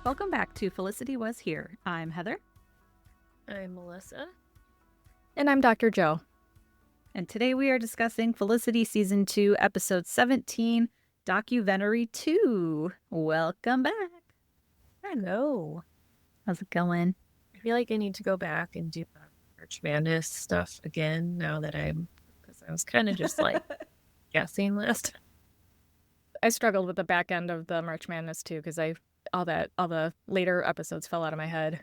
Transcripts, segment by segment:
Welcome back to Felicity Was Here. I'm Heather. I'm Melissa. And I'm Dr. Joe. And today we are discussing Felicity Season 2, Episode 17, Docuventary II. Welcome back. Hello. How's it going? I feel like I need to go back and do the March Madness stuff again now that because I was kind of just like guessing last. I struggled with the back end of the March Madness too because all the later episodes fell out of my head.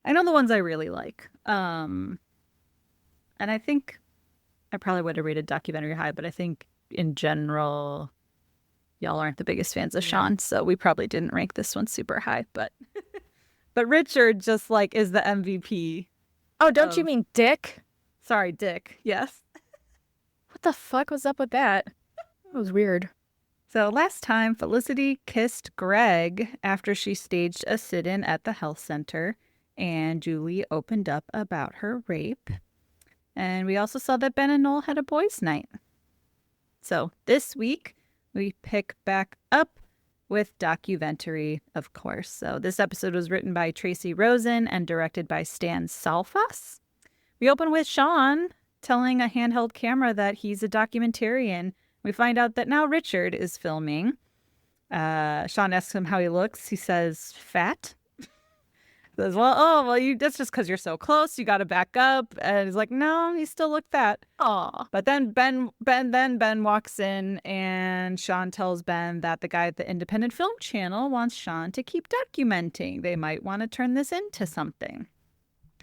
I know the ones I really like. And I think I probably would have rated Documentary high, but I think in general, y'all aren't the biggest fans of Sean, so we probably didn't rank this one super high. But Richard just like is the MVP. Oh, don't you mean Dick? Sorry, Dick. Yes. What the fuck was up with that? That was weird. So last time, Felicity kissed Greg after she staged a sit-in at the health center, and Julie opened up about her rape. And we also saw that Ben and Noel had a boys' night. So this week, we pick back up with Docuventary, of course. So this episode was written by Tracy Rosen and directed by Stan Salfas. We open with Sean telling a handheld camera that he's a documentarian. We find out that now Richard is filming. Sean asks him how he looks. He says, fat. Says, that's just because you're so close. You got to back up. And he's like, no, he still look fat. Aw. But then Ben walks in, and Sean tells Ben that the guy at the Independent Film Channel wants Sean to keep documenting. They might want to turn this into something.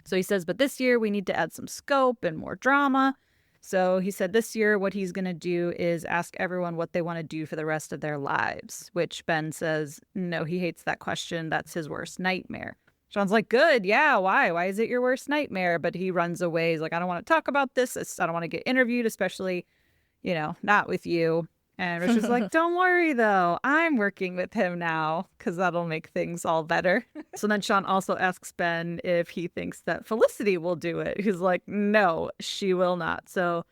So he says, but this year we need to add some scope and more drama. So he said this year what he's going to do is ask everyone what they want to do for the rest of their lives, which Ben says, no, he hates that question. That's his worst nightmare. Sean's like, good. Yeah. Why? Why is it your worst nightmare? But he runs away. He's like, I don't want to talk about this. I don't want to get interviewed, especially, not with you. And Richard's like, don't worry, though. I'm working with him now because that'll make things all better. So then Sean also asks Ben if he thinks that Felicity will do it. He's like, no, she will not. So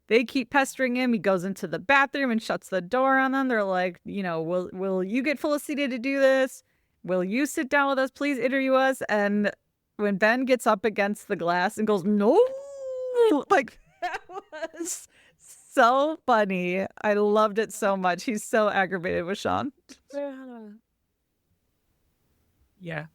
they keep pestering him. He goes into the bathroom and shuts the door on them. They're like, will you get Felicity to do this? Will you sit down with us? Please interview us. And when Ben gets up against the glass and goes, no, like that was so funny. I loved it so much. He's so aggravated with Sean. Yeah.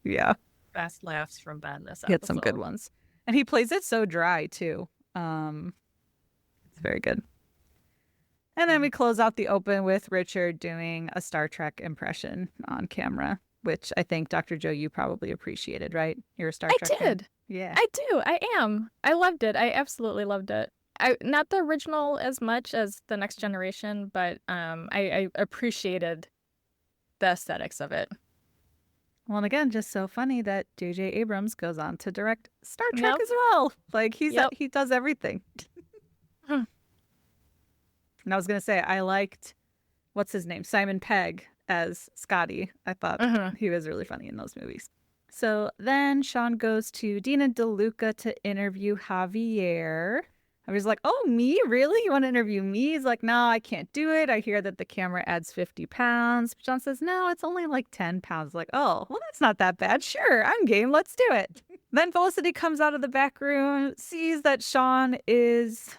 Yeah. Fast laughs from Ben this episode. He had some good ones. And he plays it so dry, too. It's very good. And then we close out the open with Richard doing a Star Trek impression on camera, which I think, Dr. Joe, you probably appreciated, right? You're a Star Trek fan. I did. Yeah. I do. I am. I loved it. I absolutely loved it. Not the original as much as The Next Generation, but I appreciated the aesthetics of it. Well, and again, just so funny that J.J. Abrams goes on to direct Star Trek as well. Like, he does everything. And I was going to say, I liked, what's his name? Simon Pegg as Scotty. I thought he was really funny in those movies. So then Sean goes to Dina DeLuca to interview Javier. I was like, oh, me? Really? You want to interview me? He's like, no, I can't do it. I hear that the camera adds 50 pounds. Sean says, no, it's only like 10 pounds. Like, oh, well, that's not that bad. Sure, I'm game. Let's do it. Then Felicity comes out of the back room, sees that Sean is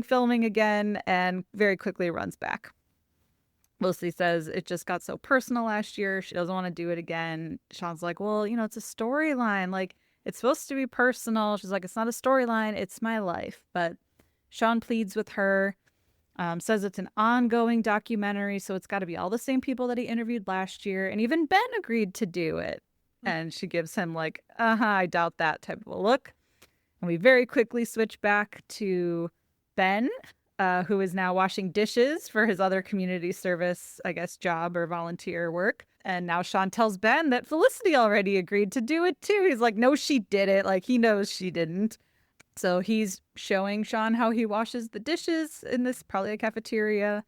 filming again, and very quickly runs back. Felicity says it just got so personal last year. She doesn't want to do it again. Sean's like, well, it's a storyline. Like, it's supposed to be personal. She's like, it's not a storyline. It's my life. But Sean pleads with her, says it's an ongoing documentary, so it's got to be all the same people that he interviewed last year. And even Ben agreed to do it. And she gives him like, I doubt that type of a look. And we very quickly switch back to Ben, who is now washing dishes for his other community service, I guess, job or volunteer work. And now Sean tells Ben that Felicity already agreed to do it too. He's like, no, she did it. Like, he knows she didn't. So he's showing Sean how he washes the dishes in this, probably a cafeteria.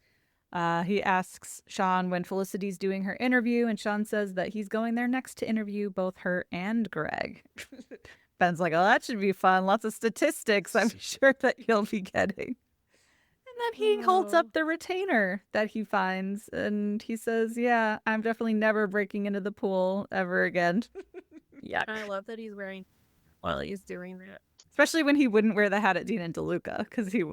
He asks Sean when Felicity's doing her interview, and Sean says that he's going there next to interview both her and Greg. Ben's like, oh, that should be fun. Lots of statistics, I'm sure that you'll be getting. And then he holds up the retainer that he finds and he says, yeah, I'm definitely never breaking into the pool ever again. Yuck. I love that he's wearing while he's doing that. Especially when he wouldn't wear the hat at Dean and DeLuca because he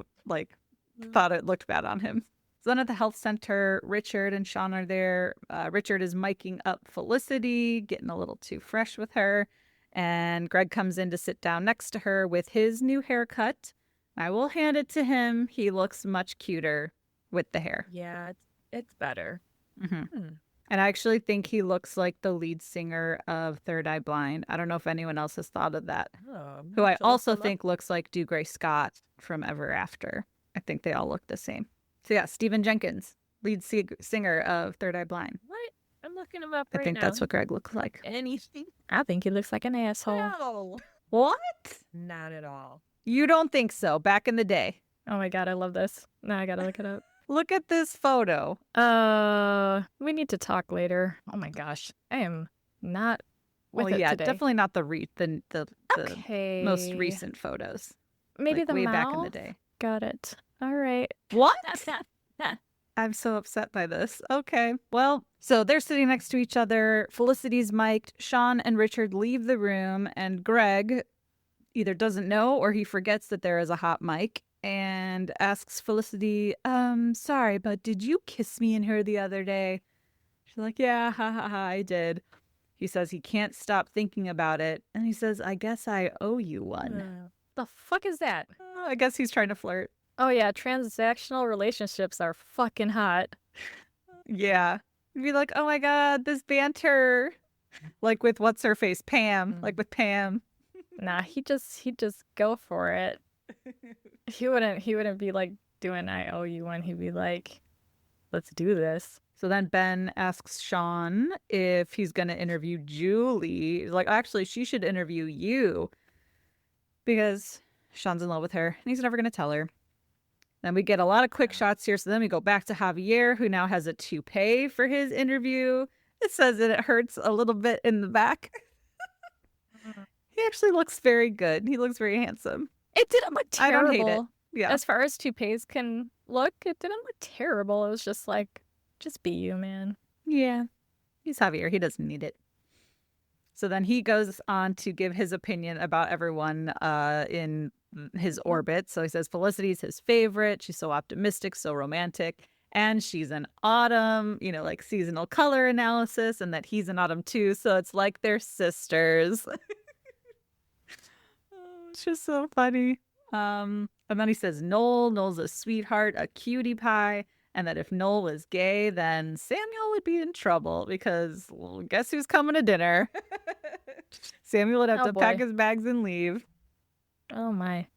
thought it looked bad on him. So then at the health center, Richard and Sean are there. Richard is miking up Felicity, getting a little too fresh with her. And Greg comes in to sit down next to her with his new haircut. I will hand it to him. He looks much cuter with the hair. Yeah, it's better. Mm-hmm. And I actually think he looks like the lead singer of Third Eye Blind. I don't know if anyone else has thought of that. Who I also think looks like Dougray Scott from Ever After. I think they all look the same. So yeah, Stephen Jenkins, lead singer of Third Eye Blind. What? I'm looking him up right now. I think that's what Greg looks like. Anything? I think he looks like an asshole. No. What? Not at all. You don't think so? Back in the day. Oh my god, I love this. Now I gotta look it up. Look at this photo. We need to talk later. Oh my gosh, I am not with it today. Definitely not the okay. most recent photos. Maybe like the way mouth? back in the day. Got it. All right. What? I'm so upset by this. Okay. Well, so they're sitting next to each other. Felicity's mic'd. Sean and Richard leave the room, and Greg either doesn't know or he forgets that there is a hot mic and asks Felicity, sorry, but did you kiss me and her the other day? She's like, yeah, ha ha ha, I did. He says he can't stop thinking about it. And he says, I guess I owe you one. The fuck is that? I guess he's trying to flirt. Oh yeah, transactional relationships are fucking hot. Yeah. You'd be like, oh my god, this banter. Like with what's her face? Pam. Like with Pam. Nah, he'd just go for it. He wouldn't be like doing I owe you one. He'd be like, let's do this. So then Ben asks Sean if he's going to interview Julie. He's like, actually, she should interview you because Sean's in love with her and he's never going to tell her. Then we get a lot of quick shots here. So then we go back to Javier, who now has a toupee for his interview. It says that it hurts a little bit in the back. He actually looks very good. He looks very handsome. It didn't look terrible. I don't hate it. Yeah. As far as toupees can look, it didn't look terrible. It was just like, just be you, man. Yeah. He's Javier. He doesn't need it. So then he goes on to give his opinion about everyone in his orbit. So he says Felicity's his favorite. She's so optimistic, so romantic. And she's an autumn, like seasonal color analysis, and that he's an autumn too. So it's like they're sisters. It's just so funny. And then he says Noel's a sweetheart, a cutie pie, and that if Noel was gay, then Samuel would be in trouble because, well, guess who's coming to dinner? Samuel would have to pack his bags and leave. Oh my.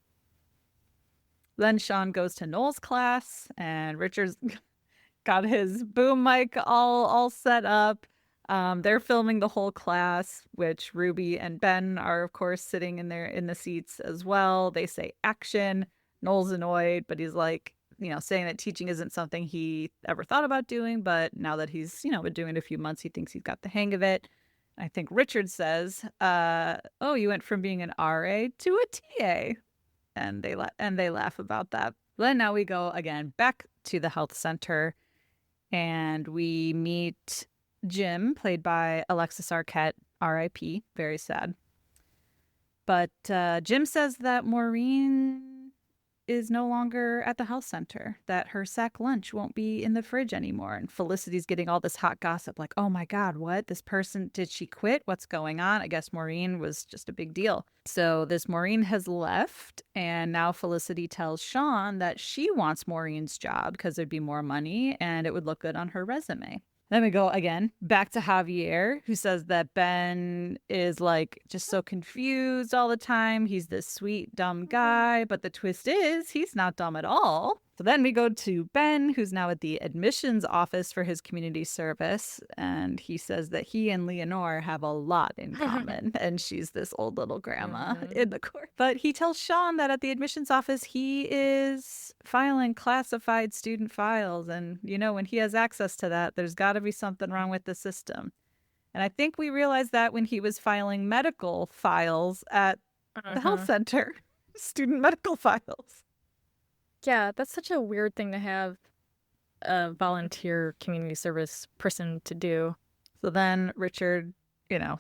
Then Sean goes to Noel's class, and Richard's got his boom mic all set up. They're filming the whole class, which Ruby and Ben are, of course, sitting in the seats as well. They say action. Noel's annoyed, but he's like, saying that teaching isn't something he ever thought about doing, but now that he's, been doing it a few months, he thinks he's got the hang of it. I think Richard says, oh, you went from being an RA to a TA. And they laugh about that. Then now we go again back to the health center, and we meet Jim, played by Alexis Arquette, R.I.P. Very sad. But Jim says that Maureen is no longer at the health center, that her sack lunch won't be in the fridge anymore. And Felicity's getting all this hot gossip like, oh my God, what? This person, did she quit? What's going on? I guess Maureen was just a big deal. So this Maureen has left, and now Felicity tells Sean that she wants Maureen's job because there'd be more money and it would look good on her resume. Then we go again back to Javier, who says that Ben is like just so confused all the time. He's this sweet, dumb guy. But the twist is he's not dumb at all. So then we go to Ben, who's now at the admissions office for his community service. And he says that he and Leonore have a lot in common. And she's this old little grandma in the court. But he tells Sean that at the admissions office, he is filing classified student files. And, when he has access to that, there's got to be something wrong with the system. And I think we realized that when he was filing medical files at the health center, student medical files. Yeah, that's such a weird thing to have a volunteer community service person to do. So then Richard,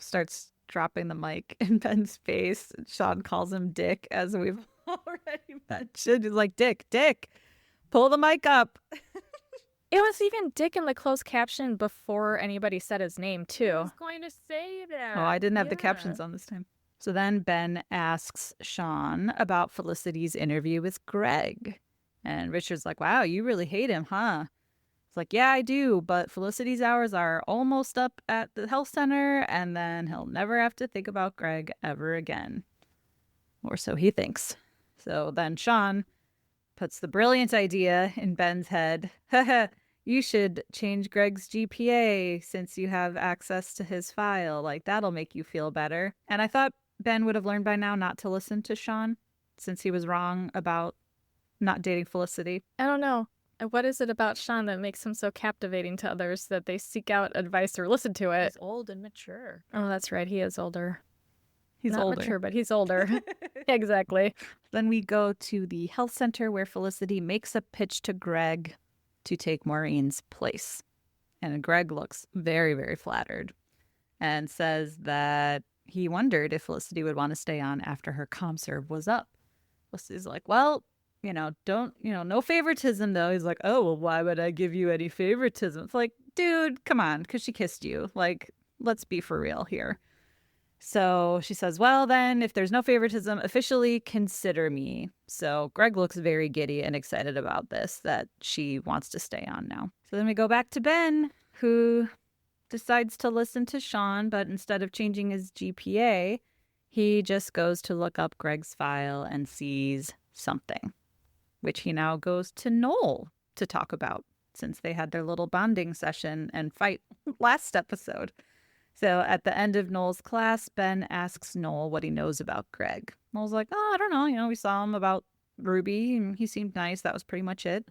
starts dropping the mic in Ben's face. Sean calls him Dick, as we've already mentioned. He's like, Dick, pull the mic up. It was even Dick in the closed caption before anybody said his name, too. I was going to say that. Oh, I didn't have the captions on this time. So then Ben asks Sean about Felicity's interview with Greg. And Richard's like, wow, you really hate him, huh? It's like, yeah, I do, but Felicity's hours are almost up at the health center, and then he'll never have to think about Greg ever again. Or so he thinks. So then Sean puts the brilliant idea in Ben's head. You should change Greg's GPA since you have access to his file. Like, that'll make you feel better. And I thought Ben would have learned by now not to listen to Sean since he was wrong about not dating Felicity. I don't know. What is it about Sean that makes him so captivating to others that they seek out advice or listen to it? He's old and mature. Oh, that's right. He is older. He's Not older. mature, but he's older. Exactly. Then we go to the health center where Felicity makes a pitch to Greg to take Maureen's place. And Greg looks very, very flattered and says that he wondered if Felicity would want to stay on after her ComServe was up. Felicity's like, well, no favoritism though. He's like, oh, well, why would I give you any favoritism? It's like, dude, come on, because she kissed you. Like, let's be for real here. So she says, well, then, if there's no favoritism, officially consider me. So Greg looks very giddy and excited about this, that she wants to stay on now. So then we go back to Ben, who decides to listen to Sean, but instead of changing his GPA, he just goes to look up Greg's file and sees something, which he now goes to Noel to talk about, since they had their little bonding session and fight last episode. So at the end of Noel's class, Ben asks Noel what he knows about Greg. Noel's like, oh, I don't know. We saw him about Ruby, and he seemed nice. That was pretty much it.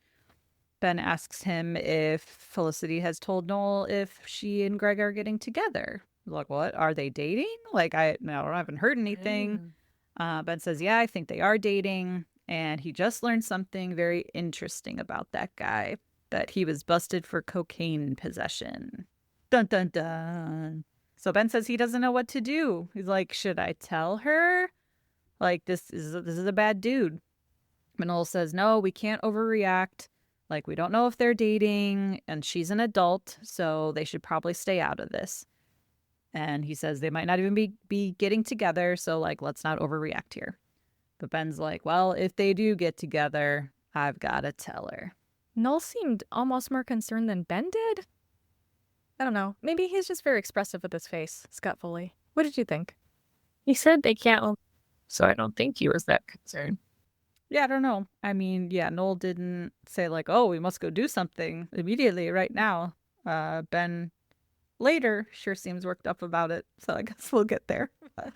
Ben asks him if Felicity has told Noel if she and Greg are getting together. He's like, what? Are they dating? Like, I haven't heard anything. Ben says, yeah, I think they are dating. And he just learned something very interesting about that guy, that he was busted for cocaine possession. Dun, dun, dun. So Ben says he doesn't know what to do. He's like, should I tell her? Like, this is a bad dude. Noel says, no, we can't overreact. Like, we don't know if they're dating, and she's an adult, so they should probably stay out of this. And he says they might not even be getting together, so, like, let's not overreact here. But Ben's like, well, if they do get together, I've got to tell her. Noel seemed almost more concerned than Ben did. I don't know. Maybe he's just very expressive with his face, Scott Foley. What did you think? He said they can't, so I don't think he was that concerned. Yeah, I don't know. I mean, yeah, Noel didn't say like, oh, we must go do something immediately right now. Ben later sure seems worked up about it, so I guess we'll get there.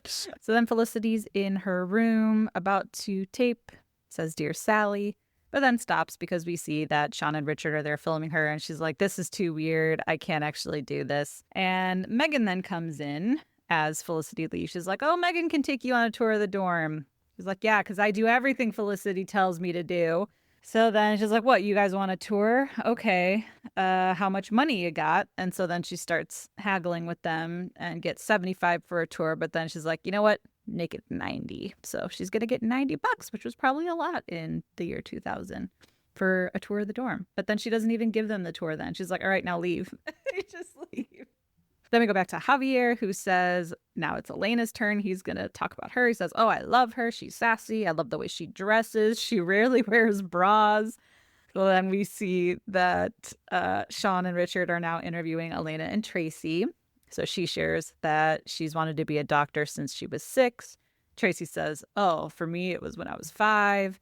So then Felicity's in her room about to tape, says, Dear Sally, but then stops because we see that Sean and Richard are there filming her, and she's like, this is too weird. I can't actually do this. And Megan then comes in as Felicity leaves. She's like, oh, Megan can take you on a tour of the dorm. She's like, yeah, because I do everything Felicity tells me to do. So then she's like, what, you guys want a tour? Okay. How much money you got? And so then she starts haggling with them and gets $75 for a tour. But then she's like, you know what? Make it $90. So she's going to get $90, which was probably a lot in the year 2000 for a tour of the dorm. But then she doesn't even give them the tour then. She's like, all right, now leave. Just leave. Then we go back to Javier, who says, now it's Elena's turn. He's going to talk about her. He says, oh, I love her. She's sassy. I love the way she dresses. She rarely wears bras. So then we see that Sean and Richard are now interviewing Elena and Tracy. So she shares that she's wanted to be a doctor since she was 6. Tracy says, oh, for me, it was when I was 5.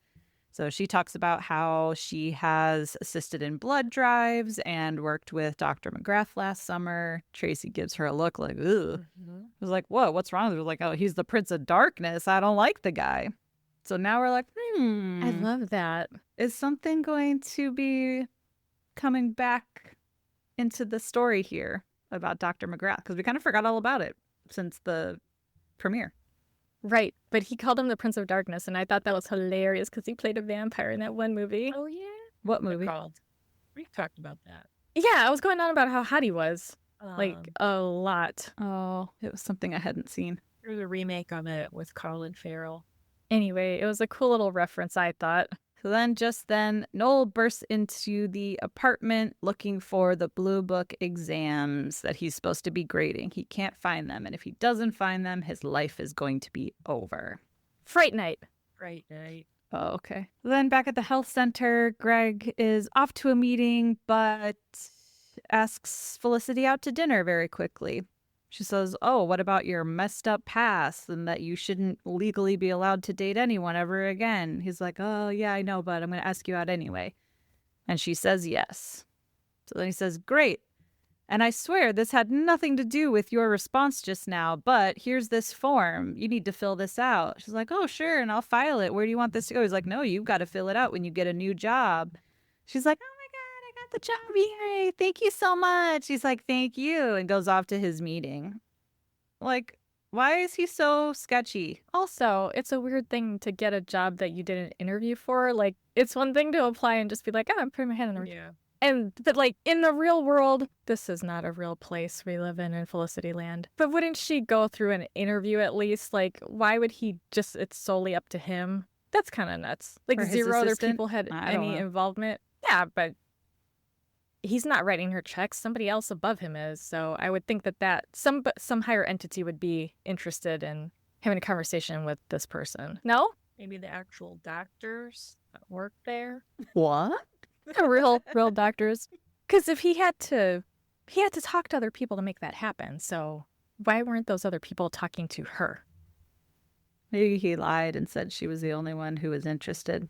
So she talks about how she has assisted in blood drives and worked with Dr. McGrath last summer. Tracy gives her a look like, ugh. I was like, whoa, what's wrong with her? Like, oh, he's the Prince of Darkness. I don't like the guy. So now we're like, I love that. Is something going to be coming back into the story here about Dr. McGrath? Because we kind of forgot all about it since the premiere. Right. But he called him the Prince of Darkness, and I thought that was hilarious because he played a vampire in that one movie. Oh, yeah. What movie? Called? We've talked about that. Yeah, I was going on about how hot he was. Like, a lot. Oh, it was something I hadn't seen. There was a remake of it with Colin Farrell. Anyway, it was a cool little reference, I thought. So then, Noel bursts into the apartment looking for the Blue Book exams that he's supposed to be grading. He can't find them, and if he doesn't find them, his life is going to be over. Fright Night. Fright Night. Oh, okay. Then back at the health center, Greg is off to a meeting, but asks Felicity out to dinner very quickly. She says, oh, what about your messed up past and that you shouldn't legally be allowed to date anyone ever again? He's like, oh, yeah, I know, but I'm going to ask you out anyway. And she says yes. So then he says, great. And I swear this had nothing to do with your response just now, but here's this form. You need to fill this out. She's like, oh, sure, and I'll file it. Where do you want this to go? He's like, no, you've got to fill it out when you get a new job. She's like, oh my God, I got the job. Yay. Thank you so much. He's like, thank you, and goes off to his meeting. Like, why is he so sketchy? Also, it's a weird thing to get a job that you didn't interview for. Like, it's one thing to apply and just be like, oh, I'm putting my hand in the Yeah. But like in the real world, this is not a real place we live in Felicity Land. But wouldn't she go through an interview at least? Like, why would he just, it's solely up to him? That's kind of nuts. Like, Or his zero other assistant? people had I don't any know. involvement. Yeah, but he's not writing her checks. Somebody else above him is. So I would think that some higher entity would be interested in having a conversation with this person. No? Maybe the actual doctors that work there. What? real doctors. Because if he had to talk to other people to make that happen. So why weren't those other people talking to her? Maybe he lied and said she was the only one who was interested.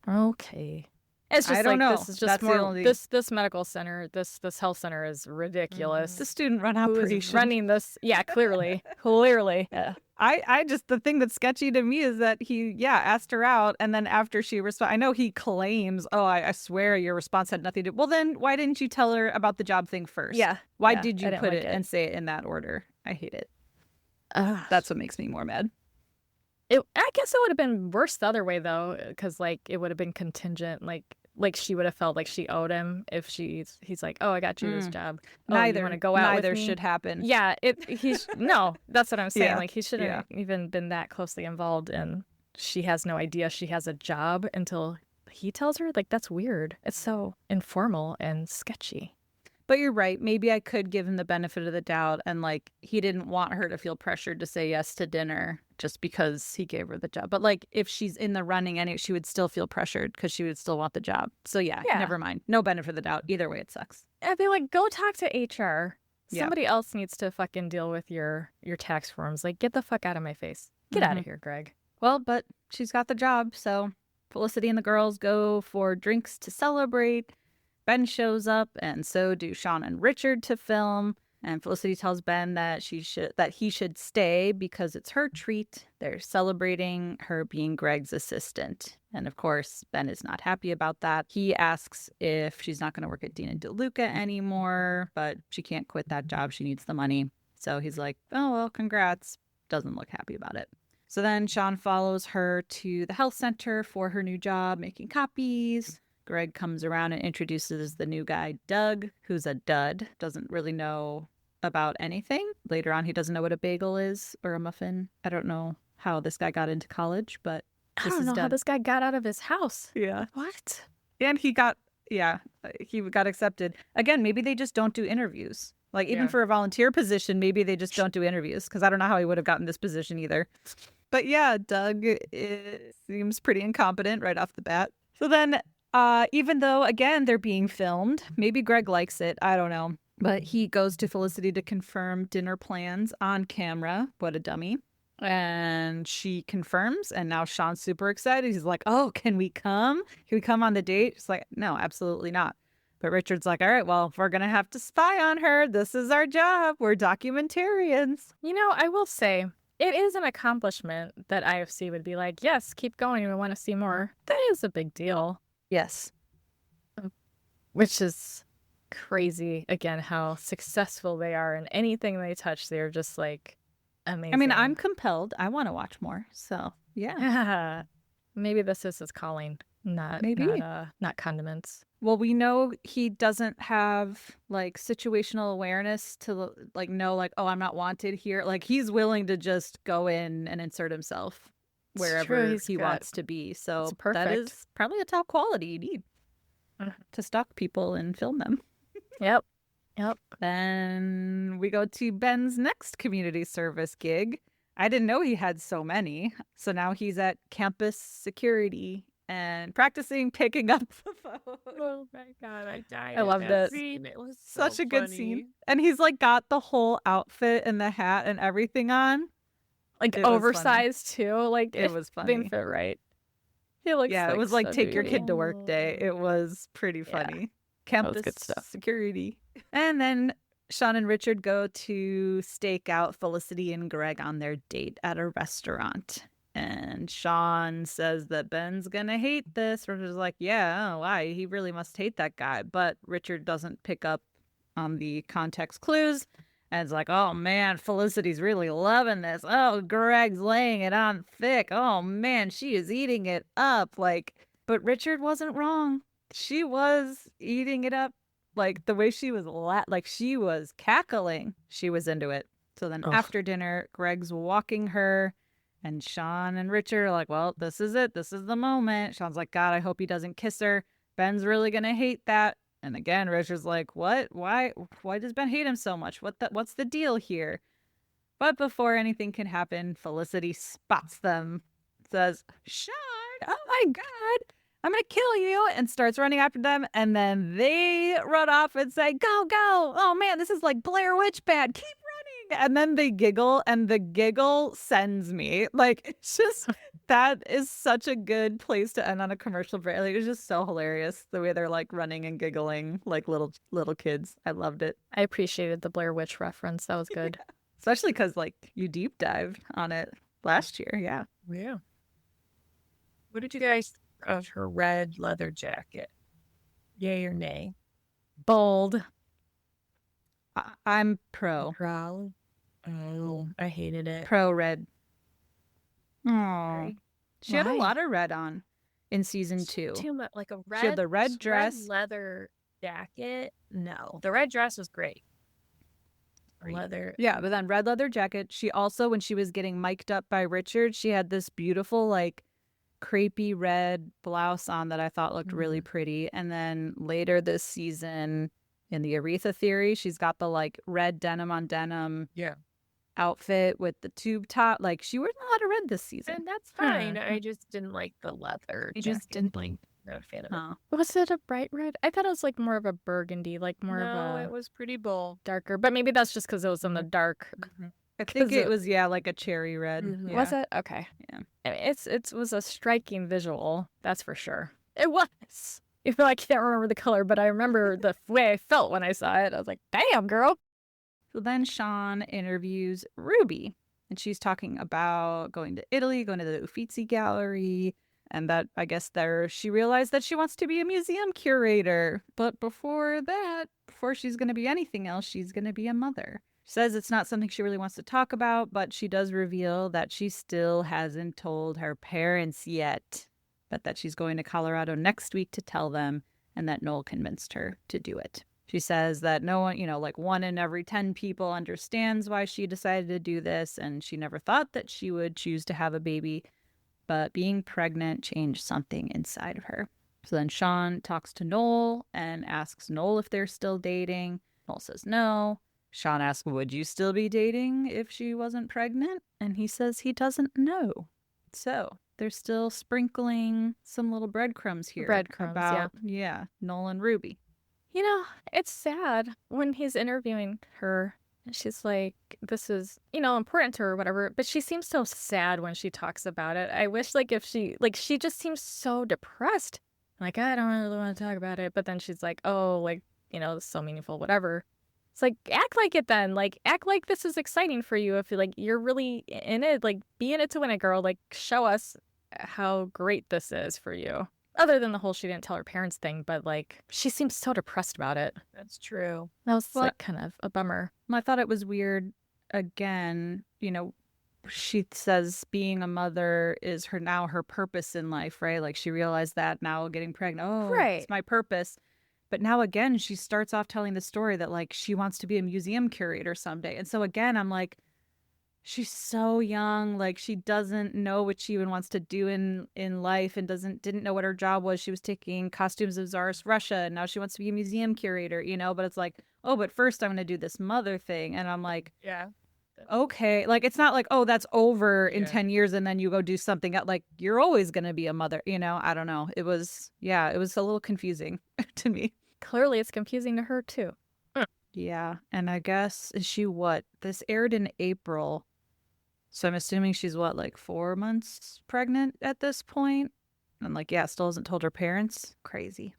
Okay. It's just I don't know. This is just That's the more only- this medical center, this health center is ridiculous. The student run Who operation. is running this? Yeah, clearly. Clearly. Yeah. I just, the thing that's sketchy to me is that he, asked her out. And then after she responded, I know he claims, oh, I swear your response had nothing to do. Well, then why didn't you tell her about the job thing first? Yeah. Why yeah, did I you didn't put like it and say it in that order? I hate it. Ugh. That's what makes me more mad. I guess it would have been worse the other way though, because like it would have been contingent, like she would have felt like she owed him if he's like, oh, I got you this job. Neither you want to go out neither with me? should happen. Yeah, no, that's what I'm saying. Yeah, Like he shouldn't have even been that closely involved, and she has no idea she has a job until he tells her. Like that's weird. It's so informal and sketchy. But you're right. Maybe I could give him the benefit of the doubt, and like he didn't want her to feel pressured to say yes to dinner just because he gave her the job. But like if she's in the running, she would still feel pressured because she would still want the job. So yeah, never mind. No benefit of the doubt. Either way, it sucks. I'd be like, go talk to HR. Yeah. Somebody else needs to fucking deal with your tax forms. Like, get the fuck out of my face. Get out of here, Greg. Well, but she's got the job, so Felicity and the girls go for drinks to celebrate. Ben shows up, and so do Sean and Richard to film. And Felicity tells Ben that he should stay because it's her treat. They're celebrating her being Greg's assistant. And of course, Ben is not happy about that. He asks if she's not going to work at Dean and DeLuca anymore, but she can't quit that job. She needs the money. So he's like, oh, well, congrats. Doesn't look happy about it. So then Sean follows her to the health center for her new job, making copies. Greg comes around and introduces the new guy, Doug, who's a dud, doesn't really know about anything. Later on, he doesn't know what a bagel is or a muffin. I don't know how this guy got into college, but I don't know how this guy got out of his house. Yeah. What? And he got accepted. Again, maybe they just don't do interviews. Like, even for a volunteer position, maybe they just don't do interviews, because I don't know how he would have gotten this position either. But yeah, Doug seems pretty incompetent right off the bat. So then, even though, again, they're being filmed, maybe Greg likes it, I don't know. But he goes to Felicity to confirm dinner plans on camera. What a dummy. And she confirms, and now Sean's super excited. He's like, oh, can we come? Can we come on the date? She's like, no, absolutely not. But Richard's like, all right, well, if we're going to have to spy on her, this is our job. We're documentarians. You know, I will say, it is an accomplishment that IFC would be like, yes, keep going. We want to see more. That is a big deal. Yes. Which is crazy, again, how successful they are in anything they touch. They're just like amazing. I mean, I'm compelled. I want to watch more. So, yeah. Maybe this is his calling, not condiments. Well, we know he doesn't have like situational awareness to like know like, oh, I'm not wanted here. Like he's willing to just go in and insert himself wherever he wants to be. So that is probably a top quality you need to stalk people and film them. Yep. Then we go to Ben's next community service gig. I didn't know he had so many. So now he's at campus security and practicing picking up the phone. Oh my God, I died. I loved it. Scene. It was Such a good scene. And he's like got the whole outfit and the hat and everything on. Like oversized too. Like it was funny. Didn't fit right. He looks it was like so take your kid to work day. It was pretty funny. Yeah. Campus good stuff. Security. And then Sean and Richard go to stake out Felicity and Greg on their date at a restaurant. And Sean says that Ben's gonna hate this. Richard's like, yeah, why? He really must hate that guy. But Richard doesn't pick up on the context clues. And it's like, oh man, Felicity's really loving this. Oh, Greg's laying it on thick. Oh man, she is eating it up. Like, but Richard wasn't wrong. She was eating it up. Like the way she was like she was cackling. She was into it. So then after dinner, Greg's walking her. And Sean and Richard are like, well, this is it. This is the moment. Sean's like, God, I hope he doesn't kiss her. Ben's really going to hate that. And again, Richard's like, what? Why does Ben hate him so much? What's the deal here? But before anything can happen, Felicity spots them, says, Sean, oh my God, I'm going to kill you, and starts running after them. And then they run off and say, go, go. Oh man, this is like Blair Witch bad. Keep running. And then they giggle, and the giggle sends me. Like, it's just, that is such a good place to end on a commercial break. Like, it's just so hilarious the way they're like running and giggling like little kids. I loved it. I appreciated the Blair Witch reference. That was good. Yeah. Especially because like you deep dived on it last year. Yeah. Yeah. What did you guys think of her red leather jacket? Yay or nay? Bold. I'm pro. Oh, I hated it. Pro red. Oh, she had a lot of red on in season 2. Too much, like a red. She had the red dress, red leather jacket. No, the red dress was great. Leather. Yeah, but then red leather jacket. She also, when she was getting mic'd up by Richard, she had this beautiful like crepey red blouse on that I thought looked really pretty. And then later this season, in the Aretha Theory, she's got the like red denim on denim outfit with the tube top. Like she wore a lot of red this season. And that's fine. I just didn't like the leather. I just didn't like. Not a fan of it. Was it a bright red? I thought it was like more of a burgundy, like more of a. No, it was pretty bold. Darker, but maybe that's just because it was in the dark. I think it was like a cherry red. Yeah. Was it? Okay. Yeah. I mean, it was a striking visual, that's for sure. It was. Even though I can't remember the color, but I remember the way I felt when I saw it. I was like, damn, girl. So then Sean interviews Ruby, and she's talking about going to Italy, going to the Uffizi Gallery, and that I guess she realized that she wants to be a museum curator. But before she's going to be anything else, she's going to be a mother. She says it's not something she really wants to talk about, but she does reveal that she still hasn't told her parents yet, but that she's going to Colorado next week to tell them, and that Noel convinced her to do it. She says that no one, like 1 in every 10 people understands why she decided to do this, and she never thought that she would choose to have a baby, but being pregnant changed something inside of her. So then Sean talks to Noel and asks Noel if they're still dating. Noel says no. Sean asks, would you still be dating if she wasn't pregnant? And he says he doesn't know. So they're still sprinkling some little breadcrumbs here. About Noel and Ruby. It's sad when he's interviewing her. She's like, this is, important to her or whatever. But she seems so sad when she talks about it. I wish, if she just seems so depressed. Like, I don't really want to talk about it. But then she's like, oh, it's so meaningful, whatever. It's like, act like it then. Act like this is exciting for you. If you're really in it, be in it to win it, girl. Show us how great this is for you. Other than the whole she didn't tell her parents thing, but she seems so depressed about it. That's true. That was kind of a bummer. I thought it was weird. again, she says being a mother is her purpose in life, right? Like she realized that now getting pregnant, oh, Right. it's my purpose. But now again, she starts off telling the story that like she wants to be a museum curator someday. And so again, I'm like, she's so young, like she doesn't know what she even wants to do in life and didn't know what her job was. She was taking costumes of Tsarist Russia and now she wants to be a museum curator, but it's like, oh, but first I'm going to do this mother thing. And I'm like, Yeah. okay, like it's not like, oh, that's over in Yeah. 10 years and then you go do something else. Like you're always going to be a mother, I don't know. It was a little confusing to me. Clearly, it's confusing to her too. Yeah, and I guess is she what? This aired in April. So I'm assuming she's what, like 4 months pregnant at this point? And like, yeah, still hasn't told her parents. Crazy.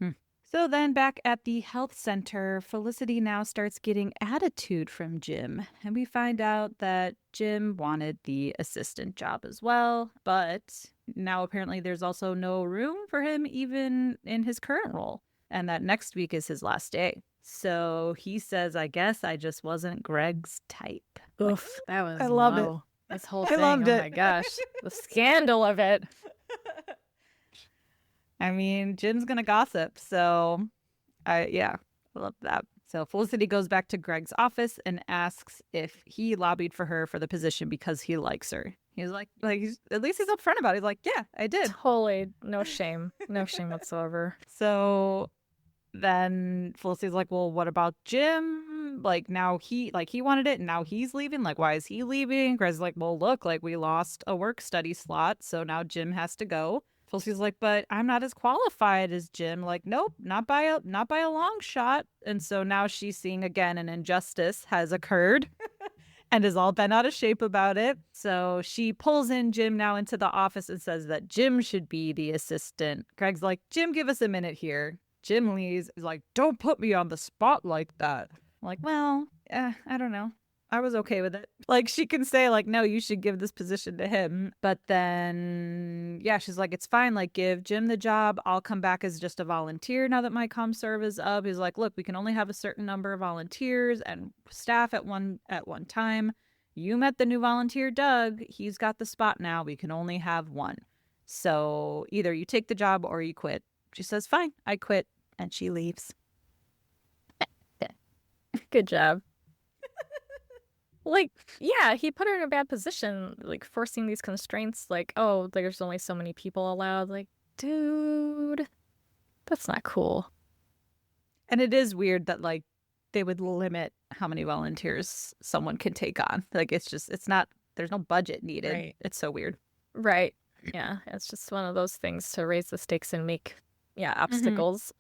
So then back at the health center, Felicity now starts getting attitude from Jim. And we find out that Jim wanted the assistant job as well. But now apparently there's also no room for him even in his current role. And that next week is his last day. So he says, I guess I just wasn't Greg's type. Oof, that was I love low. This whole I thing. loved Oh it. my gosh. The scandal of it. I mean, Jim's gonna gossip, so I love that. So Felicity goes back to Greg's office and asks if he lobbied for her for the position because he likes her. He's like at least he's upfront about it. He's like, yeah, I did. Totally no shame. No shame whatsoever. So then Felicity's like, well, what about Jim? Like now he wanted it and now he's leaving. Like, why is he leaving? Greg's like, well, look, like we lost a work study slot, so now Jim has to go. Felicity's like, but I'm not as qualified as Jim. Like, nope, not by a long shot. And so now she's seeing again an injustice has occurred and is all bent out of shape about it. So she pulls in Jim now into the office and says that Jim should be the assistant. Greg's like, Jim, give us a minute here. Jim leaves, is like, don't put me on the spot like that. I'm like, well, I don't know. I was okay with it. Like, she can say, like, no, you should give this position to him. But then, yeah, she's like, it's fine. Like, give Jim the job. I'll come back as just a volunteer now that my comm serve is up. He's like, look, we can only have a certain number of volunteers and staff at one time. You met the new volunteer, Doug. He's got the spot now. We can only have one. So either you take the job or you quit. She says, fine, I quit. And she leaves. Good job. Like, yeah, he put her in a bad position, like forcing these constraints, like, oh, there's only so many people allowed. Like, dude, that's not cool. And it is weird that, like, they would limit how many volunteers someone can take on. Like, it's not, there's no budget needed. Right. It's so weird. Right. Yeah, it's just one of those things to raise the stakes and make, obstacles.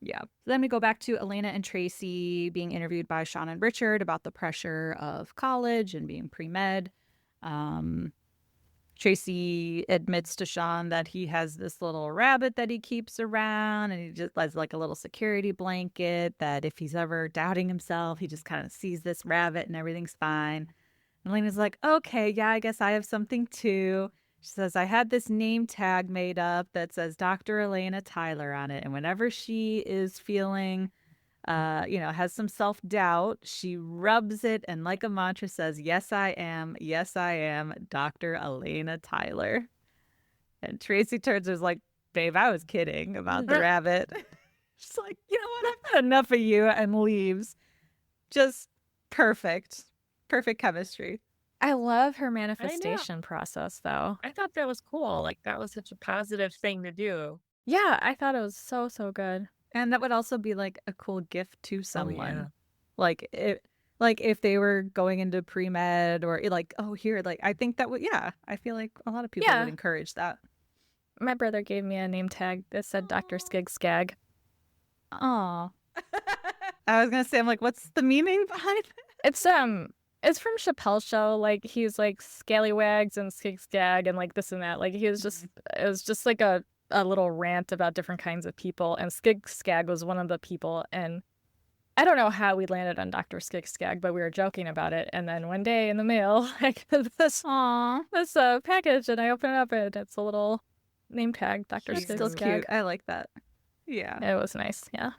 Yeah. Then we go back to Elena and Tracy being interviewed by Sean and Richard about the pressure of college and being pre-med. Tracy admits to Sean that he has this little rabbit that he keeps around and he just has like a little security blanket that if he's ever doubting himself, he just kind of sees this rabbit and everything's fine. And Elena's like, okay, yeah, I guess I have something too. She says, I had this name tag made up that says Dr. Elena Tyler on it. And whenever she is feeling, has some self-doubt, she rubs it and like a mantra says, yes, I am Dr. Elena Tyler. And Tracy turns and is like, babe, I was kidding about the rabbit. She's like, you know what? I've had enough of you, and leaves. Just perfect. Perfect chemistry. I love her manifestation process, though. I thought that was cool. Like, that was such a positive thing to do. Yeah, I thought it was so, so good. And that would also be like a cool gift to someone. Oh, yeah. Like if they were going into pre-med or like, oh, here, like, I think that would, I feel like a lot of people would encourage that. My brother gave me a name tag that said Dr. Skig Skag. Aw. I was going to say, I'm like, what's the meaning behind it? It's from Chappelle's show. Like, he's like scallywags and skig skag and like this and that. Like, it was just like a little rant about different kinds of people. And Skig Skag was one of the people. And I don't know how we landed on Dr. Skig Skag, but we were joking about it. And then one day in the mail, like this package, and I open it up and it's a little name tag, Dr. That's Skig still Skag. cute. I like that. Yeah. It was nice. Yeah.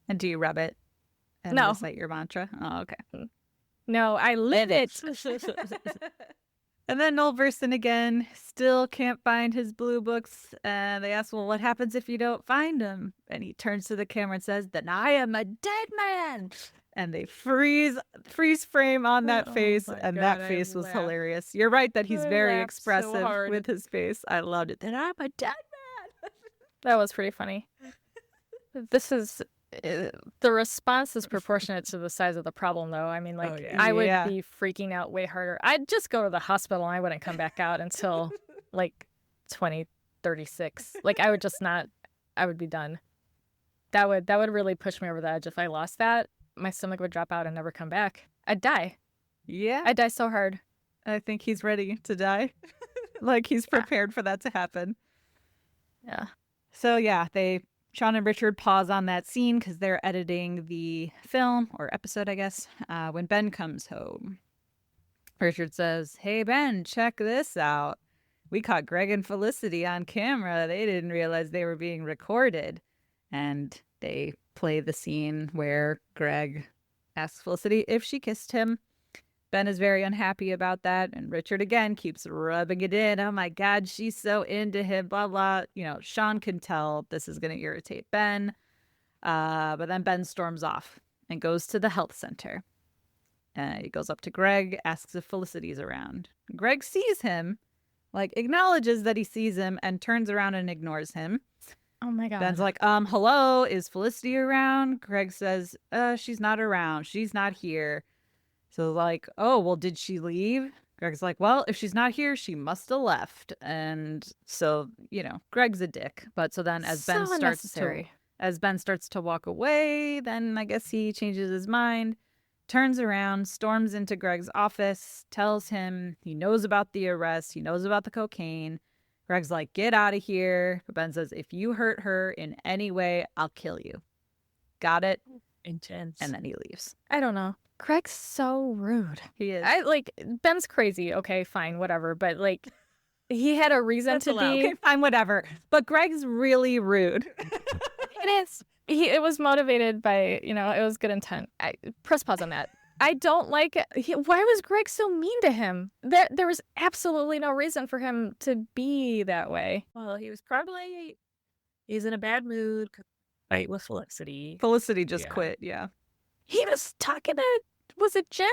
And do you rub it? And No. recite your mantra? Oh, okay. No, I live it. And then Noel bursts in again, still can't find his blue books. And they ask, well, what happens if you don't find them? And he turns to the camera and says, then I am a dead man. And they freeze frame on that face. And God, that face was hilarious. You're right that he's very expressive hard. with his face. I loved it. Then I'm a dead man. That was pretty funny. This is... the response is proportionate to the size of the problem, though. I mean, like, I would be freaking out way harder. I'd just go to the hospital and I wouldn't come back out until, like, 2036. Like, I would just not... I would be done. That would really push me over the edge. If I lost that, my stomach would drop out and never come back. I'd die. Yeah. I'd die so hard. I think he's ready to die. Like, he's prepared for that to happen. Yeah. So, yeah, Sean and Richard pause on that scene because they're editing the film, or episode, I guess, when Ben comes home. Richard says, hey, Ben, check this out. We caught Greg and Felicity on camera. They didn't realize they were being recorded. And they play the scene where Greg asks Felicity if she kissed him. Ben is very unhappy about that. And Richard, again, keeps rubbing it in. Oh, my God, she's so into him, blah, blah. You know, Sean can tell this is going to irritate Ben. But then Ben storms off and goes to the health center. He goes up to Greg, asks if Felicity's around. Greg sees him, like, acknowledges that he sees him, and turns around and ignores him. Oh, my God. Ben's like, hello, is Felicity around? Greg says, she's not around. She's not here. So, like, oh, well, did she leave? Greg's like, well, if she's not here, she must have left. And so, you know, Greg's a dick. But so then as Ben starts to walk away, then I guess he changes his mind, turns around, storms into Greg's office, tells him he knows about the arrest, he knows about the cocaine. Greg's like, get out of here. But Ben says, if you hurt her in any way, I'll kill you. Got it? Intense. And then he leaves. I don't know. Greg's so rude. He is. Ben's crazy. Okay, fine, whatever. But, like, he had a reason to be. Okay, fine, whatever. But Greg's really rude. It is. It was motivated by, you know, it was good intent. Press pause on that. I don't like it. Why was Greg so mean to him? There was absolutely no reason for him to be that way. Well, he's in a bad mood. Fight with Felicity. Felicity just quit, yeah. He was talking to, was it Jim?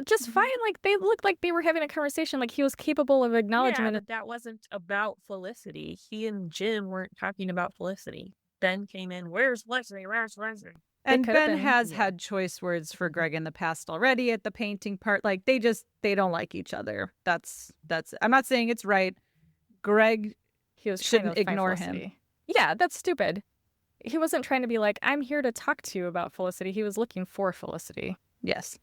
Just fine. Like, they looked like they were having a conversation. Like, he was capable of acknowledgement. Yeah, but that wasn't about Felicity. He and Jim weren't talking about Felicity. Ben came in, where's Felicity? Where's Felicity? And Ben has had choice words for Greg in the past already at the painting part. Like, they don't like each other. That's I'm not saying it's right. Greg shouldn't ignore him. Yeah, that's stupid. He wasn't trying to be like, I'm here to talk to you about Felicity. He was looking for Felicity. Yes.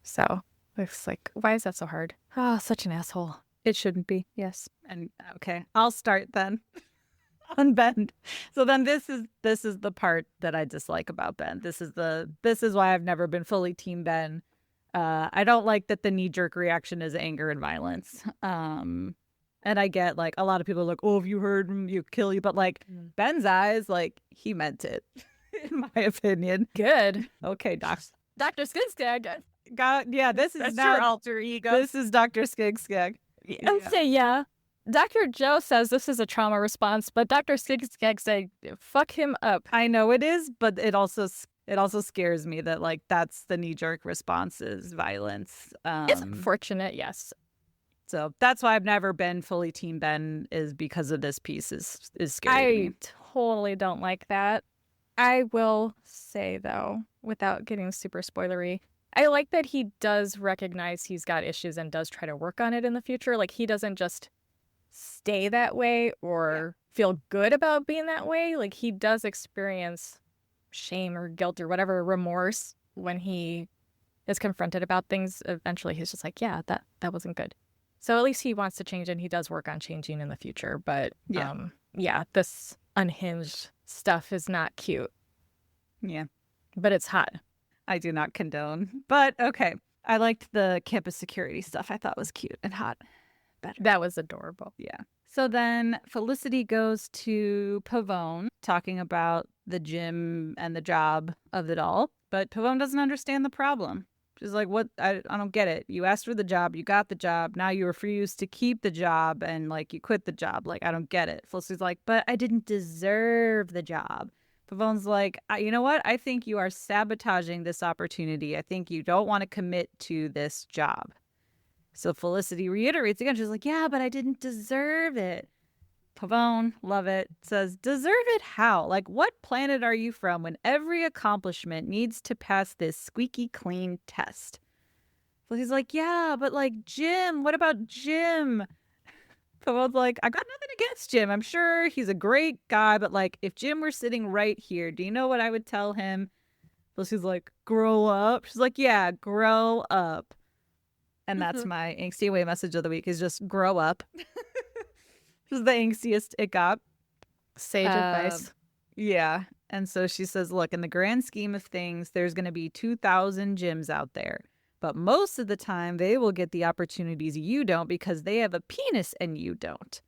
So it's like, why is that so hard? Oh, such an asshole. It shouldn't be. Yes. And okay, I'll start then on Ben. So then this is the part that I dislike about Ben. This is why I've never been fully team Ben. I don't like that the knee-jerk reaction is anger and violence. And I get, like, a lot of people are like, oh, if you heard him, you kill you. But, like, Ben's eyes, like, he meant it, in my opinion. Good. Okay, Dr. Skigskag. This is That's now your alter ego. This is Dr. Skigskag. I'd say, yeah. Dr. Joe says this is a trauma response, but Dr. Skigskag said, fuck him up. I know it is, but it also scares me that, like, that's the knee-jerk response is violence. It's unfortunate, yes. So that's why I've never been fully team Ben, is because of this piece is scary to me. Totally don't like that. I will say, though, without getting super spoilery, I like that he does recognize he's got issues and does try to work on it in the future. Like, he doesn't just stay that way or feel good about being that way. Like, he does experience shame or guilt or whatever, remorse, when he is confronted about things. Eventually, he's just like, yeah, that wasn't good. So at least he wants to change, and he does work on changing in the future. But this unhinged stuff is not cute. Yeah. But it's hot. I do not condone. But okay. I liked the campus security stuff. I thought was cute and hot. Better. That was adorable. Yeah. So then Felicity goes to Pavone, talking about the gym and the job of it all. But Pavone doesn't understand the problem. She's like, what? I don't get it. You asked for the job. You got the job. Now you refuse to keep the job and like you quit the job. Like, I don't get it. Felicity's like, but I didn't deserve the job. Pavon's like, you know what? I think you are sabotaging this opportunity. I think you don't want to commit to this job. So Felicity reiterates again. She's like, yeah, but I didn't deserve it. Pavone, love it, says, deserve it how? Like, what planet are you from when every accomplishment needs to pass this squeaky clean test? So he's like, yeah, but like Jim, what about Jim? Pavone's like, I got nothing against Jim. I'm sure he's a great guy, but like, if Jim were sitting right here, do you know what I would tell him? Felicity's like, grow up. She's like, yeah, grow up. And that's my angsty away message of the week is just grow up. This is the angstiest it got. Sage advice. Yeah. And so she says, look, in the grand scheme of things, there's going to be 2,000 gyms out there. But most of the time, they will get the opportunities you don't because they have a penis and you don't.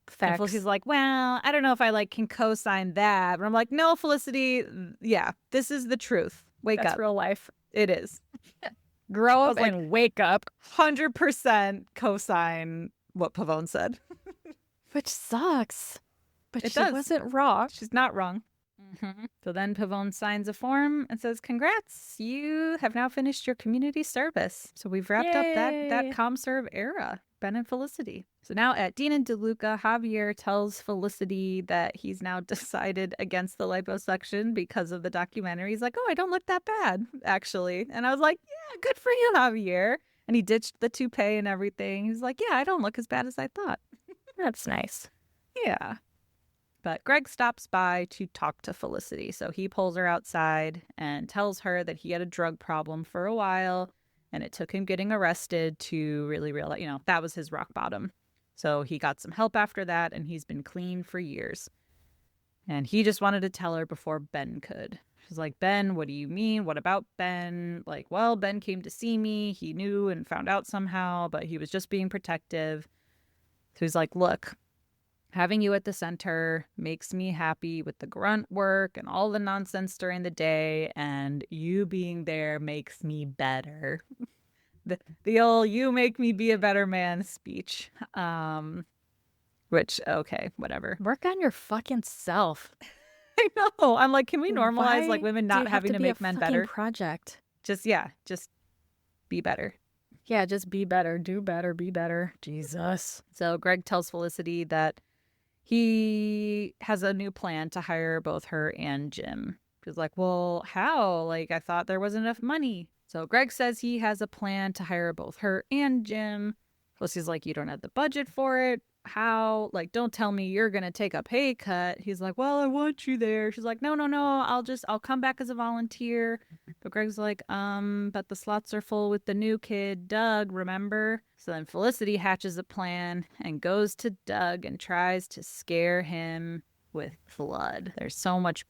Facts. And Felicity's like, well, I don't know if I like can co-sign that. But I'm like, no, Felicity, yeah, this is the truth. Wake That's up. real life. It is. Grow up and wake up. 100% co-sign what Pavone said. Which sucks. But It she does. wasn't wrong. She's not wrong. So then Pavone signs a form and says, congrats, you have now finished your community service. So we've wrapped up that Yay. ComServe era, Ben and Felicity. So now at Dean and DeLuca, Javier tells Felicity that he's now decided against the liposuction because of the documentary. He's like, oh, I don't look that bad, actually. And I was like, yeah, good for you, Javier. And he ditched the toupee and everything. He's like, yeah, I don't look as bad as I thought. That's nice. Yeah. But Greg stops by to talk to Felicity. So he pulls her outside and tells her that he had a drug problem for a while. And it took him getting arrested to really realize, that was his rock bottom. So he got some help after that. And he's been clean for years. And he just wanted to tell her before Ben could. She's like, Ben, what do you mean? What about Ben? Like, well, Ben came to see me. He knew and found out somehow, but he was just being protective. So he's like, look, having you at the center makes me happy with the grunt work and all the nonsense during the day, and you being there makes me better. The old "you make me be a better man" speech. Which, okay, whatever. Work on your fucking self. I know. I'm like, can we normalize like women not having to make men better? Project. Just be better. Yeah, just be better. Do better. Be better. Jesus. So Greg tells Felicity that he has a new plan to hire both her and Jim. She's like, well, how? Like, I thought there wasn't enough money. So Greg says he has a plan to hire both her and Jim. Felicity's like, you don't have the budget for it. How? Like, don't tell me you're going to take a pay cut. He's like, well, I want you there. She's like, no. I'll come back as a volunteer. But Greg's like, but the slots are full with the new kid, Doug, remember? So then Felicity hatches a plan and goes to Doug and tries to scare him with blood. There's so much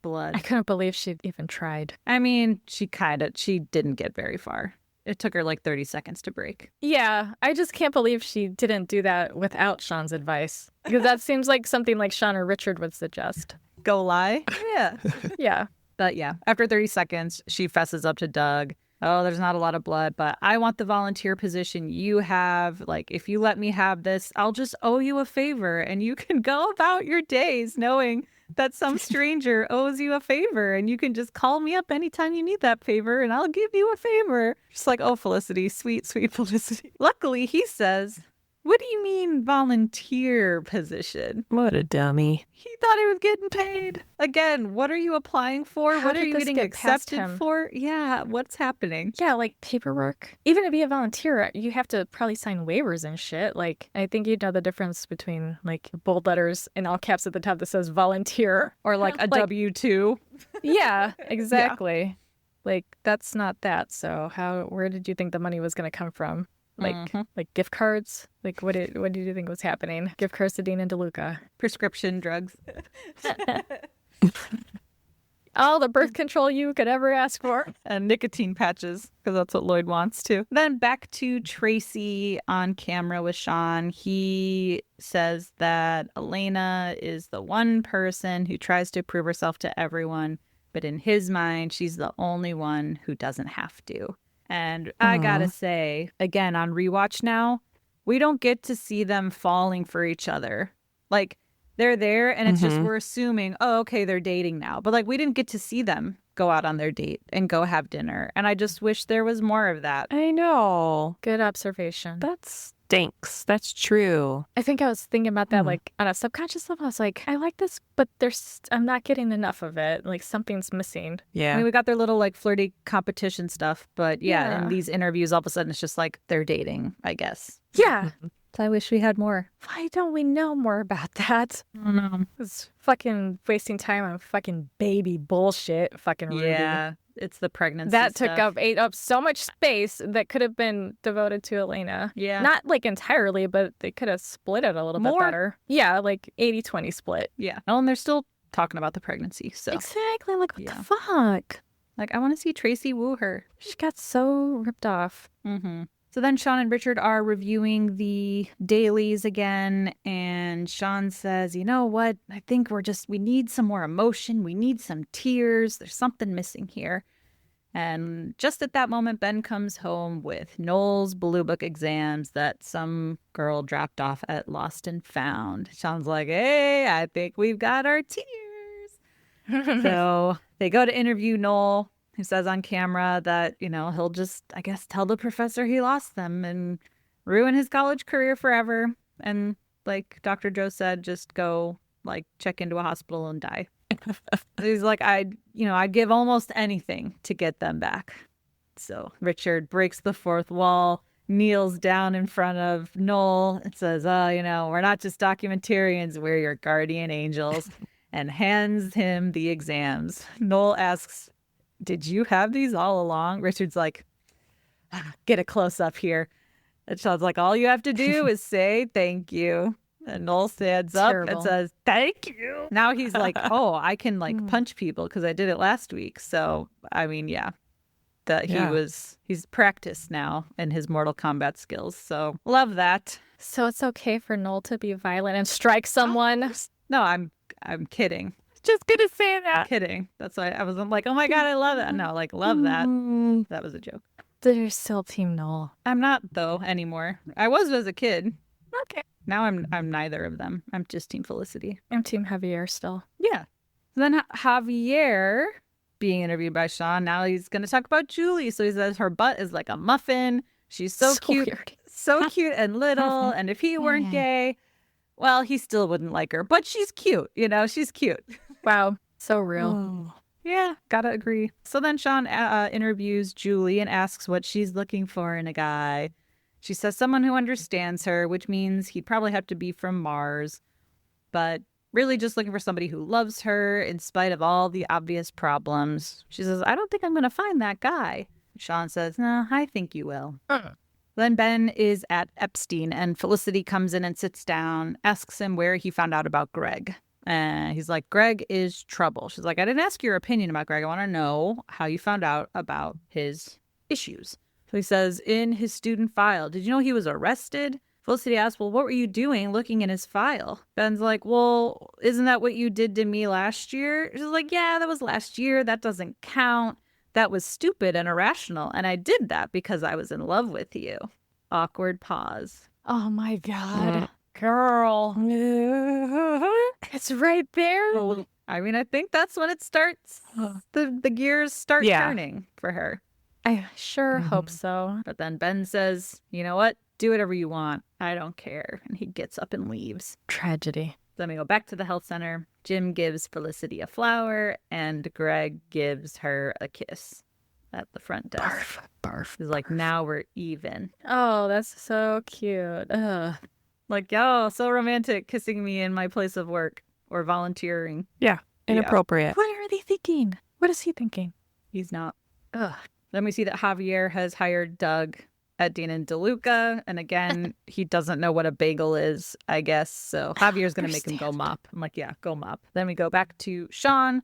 blood. I couldn't believe she even tried. I mean, she didn't get very far. It took her like 30 seconds to break. Yeah, I just can't believe she didn't do that without Sean's advice. Because that seems like something like Sean or Richard would suggest. Go lie? Yeah. Yeah. But yeah, after 30 seconds, she fesses up to Doug. Oh, there's not a lot of blood, but I want the volunteer position you have. Like, if you let me have this, I'll just owe you a favor and you can go about your days knowing that some stranger owes you a favor and you can just call me up anytime you need that favor and I'll give you a favor. Just like, oh, Felicity, sweet Felicity. Luckily, he says, what do you mean volunteer position? What a dummy. He thought he was getting paid. Again, what are you applying for? How what are did you this getting get past accepted him? for? Yeah, what's happening? Yeah, like paperwork. Even to be a volunteer, you have to probably sign waivers and shit. Like, I think you'd know the difference between like bold letters in all caps at the top that says volunteer. Or like a W-2. Yeah, exactly. Like, that's not that. So where did you think the money was going to come from? Like gift cards? Like, what did you think was happening? Gift cards to Dean and DeLuca. Prescription drugs. All the birth control you could ever ask for. And nicotine patches, because that's what Lloyd wants too. Then back to Tracy on camera with Sean. He says that Elena is the one person who tries to prove herself to everyone, but in his mind, she's the only one who doesn't have to. And I gotta say, again, on rewatch now, we don't get to see them falling for each other. Like, they're there and it's just we're assuming, oh, okay, they're dating now. But like, we didn't get to see them go out on their date and go have dinner. And I just wish there was more of that. I know. Good observation. That stinks. That's true. I think I was thinking about that like on a subconscious level. I was like, I like this, but I'm not getting enough of it. Like something's missing. Yeah. I mean, we got their little like flirty competition stuff, but yeah, in these interviews, all of a sudden it's just like they're dating, I guess. Yeah. So I wish we had more. Why don't we know more about that? I don't know. It's fucking wasting time on fucking baby bullshit. Fucking Ruby. Yeah, it's the pregnancy That stuff. ate up so much space that could have been devoted to Elena. Yeah. Not like entirely, but they could have split it a little bit More. better. Yeah, like 80-20 split. Yeah. Oh, and they're still talking about the pregnancy. So, Exactly. Like, what Yeah. the fuck? like, I want to see Tracy woo her. She got so ripped off. Mm-hmm. So then Sean and Richard are reviewing the dailies again. And Sean says, you know what? I think we need some more emotion. We need some tears. There's something missing here. And just at that moment, Ben comes home with Noel's Blue Book exams that some girl dropped off at Lost and Found. Sean's like, hey, I think we've got our tears. So they go to interview Noel, who says on camera that, he'll just, I guess, tell the professor he lost them and ruin his college career forever. And like Dr. Joe said, just go like check into a hospital and die. He's like, I'd give almost anything to get them back. So Richard breaks the fourth wall, kneels down in front of Noel and says, we're not just documentarians, we're your guardian angels, and hands him the exams. Noel asks, did you have these all along? Richard's like, get a close up here. And Sean's like, all you have to do is say thank you. And Noel stands up and says, thank you. Now he's like, oh, I can like punch people because I did it last week. So, I mean, yeah, he's practiced now in his Mortal Kombat skills. So love that. So it's okay for Noel to be violent and strike someone? No, I'm kidding. Just gonna say that. I'm kidding. That's why I wasn't like, oh my God, I love that. No, like, love that. That was a joke. They're still Team Noel. I'm not, though, anymore. I was as a kid. Okay. Now I'm neither of them. I'm just Team Felicity. I'm Team Javier still. Yeah. Then Javier, being interviewed by Sean, now he's going to talk about Julie. So he says her butt is like a muffin. She's so cute. Weird. So cute and little. And if he weren't gay, well, he still wouldn't like her. But she's cute. She's cute. Wow. So real. Oh. Yeah, gotta agree. So then Sean interviews Julie and asks what she's looking for in a guy. She says someone who understands her, which means he'd probably have to be from Mars, but really just looking for somebody who loves her in spite of all the obvious problems. She says, I don't think I'm going to find that guy. Sean says, no, I think you will. Then Ben is at Epstein and Felicity comes in and sits down, asks him where he found out about Greg. And he's like, Greg is trouble. She's like, I didn't ask your opinion about Greg. I want to know how you found out about his issues. So he says, in his student file, did you know he was arrested? Felicity asks, well, what were you doing looking in his file? Ben's like, well, isn't that what you did to me last year? She's like, yeah, that was last year. That doesn't count. That was stupid and irrational. And I did that because I was in love with you. Awkward pause. Oh my God. Girl. It's right there. I mean, I think that's when it starts. The gears start turning for her. I sure hope so. But then Ben says, you know what? Do whatever you want. I don't care. And he gets up and leaves. Tragedy. Then we go back to the health center. Jim gives Felicity a flower and Greg gives her a kiss at the front desk. Barf. He's like, now we're even. Oh, that's so cute. Ugh. Like, yo, so romantic kissing me in my place of work or volunteering. Yeah. Inappropriate. What are they thinking? What is he thinking? He's not. Ugh. Then we see that Javier has hired Doug at Dean and DeLuca. And again, he doesn't know what a bagel is, I guess. So Javier's going to make him go mop. I'm like, yeah, go mop. Then we go back to Sean,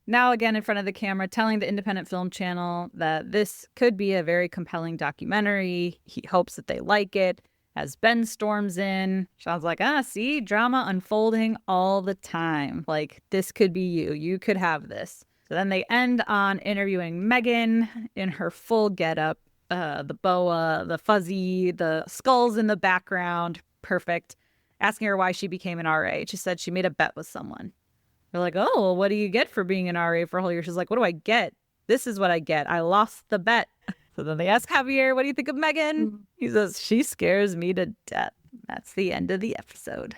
now again in front of the camera, telling the Independent Film Channel that this could be a very compelling documentary. He hopes that they like it. As Ben storms in, Sean's like, see, drama unfolding all the time. Like, this could be you. You could have this. So then they end on interviewing Megan in her full getup, the boa, the fuzzy, the skulls in the background, perfect. Asking her why she became an RA. She said she made a bet with someone. They're like, oh, well, what do you get for being an RA for a whole year? She's like, what do I get? This is what I get. I lost the bet. So then they ask Javier, what do you think of Megan? He says, she scares me to death. That's the end of the episode.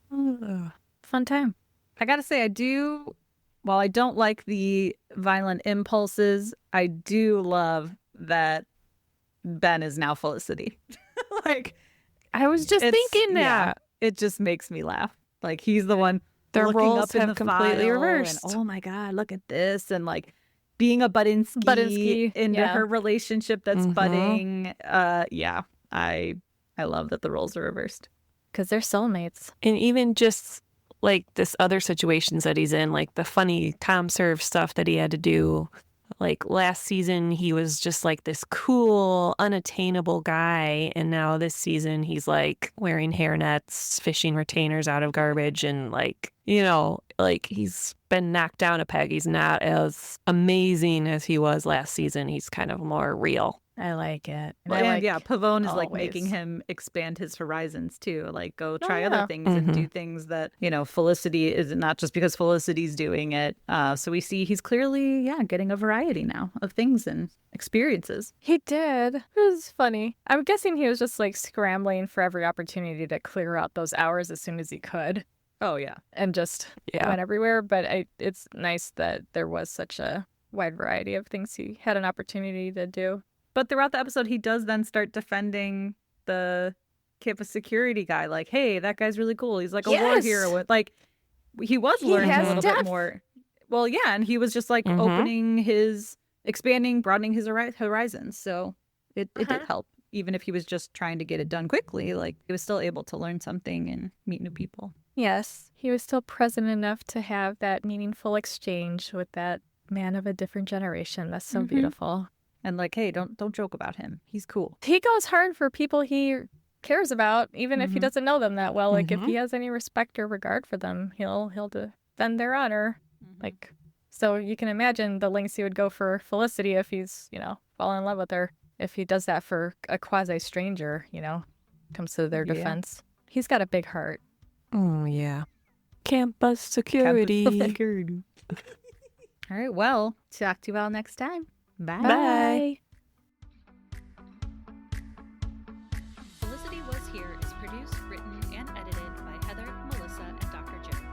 Fun time. I gotta say, while I don't like the violent impulses, I do love that Ben is now Felicity. Like, I was just thinking that. It just makes me laugh. Like, he's the one Their looking roles up in have the completely file reversed. And, oh my God, look at this. And like being a Budinsky into her relationship that's budding. Yeah, I love that the roles are reversed. Because they're soulmates. And even just like this other situations that he's in, like the funny Tom Serve stuff that he had to do. Like last season, he was just like this cool, unattainable guy. And now this season, he's like wearing hairnets, fishing retainers out of garbage. And like, you know, like he's been knocked down a peg. He's not as amazing as he was last season. He's kind of more real. I like it. And yeah, Pavone is like always. making him expand his horizons too. Like go try other things and do things that, you know, Felicity is not just because Felicity's doing it. So we see he's clearly, getting a variety now of things and experiences. He did. It was funny. I'm guessing he was just like scrambling for every opportunity to clear out those hours as soon as he could. Oh, yeah. And just went everywhere. But it's nice that there was such a wide variety of things he had an opportunity to do. But throughout the episode, he does then start defending the campus security guy. Like, hey, that guy's really cool. He's like a war hero. Like, he was learning a little bit more. Well, yeah, and he was just like expanding, broadening his horizons. So it did help. Even if he was just trying to get it done quickly, like he was still able to learn something and meet new people. Yes, he was still present enough to have that meaningful exchange with that man of a different generation. That's so beautiful. And like, hey, don't joke about him. He's cool. He goes hard for people he cares about, even if he doesn't know them that well. Like if he has any respect or regard for them, he'll defend their honor. Like, so you can imagine the lengths he would go for Felicity if he's, fallen in love with her. If he does that for a quasi stranger, comes to their defense. He's got a big heart. Oh yeah. Campus security. All right. Well, talk to you all next time. Bye. Bye. Felicity Was Here is produced, written, and edited by Heather, Melissa, and Dr. Joe.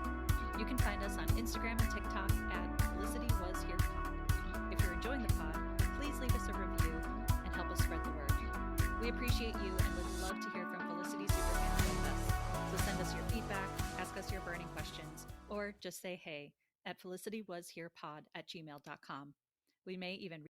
You can find us on Instagram and TikTok at Felicity Was Here Pod. If you're enjoying the pod, please leave us a review and help us spread the word. We appreciate you and would love to hear from Felicity superfans like us. So send us your feedback, ask us your burning questions, or just say hey at felicitywasherepod@gmail.com. We may even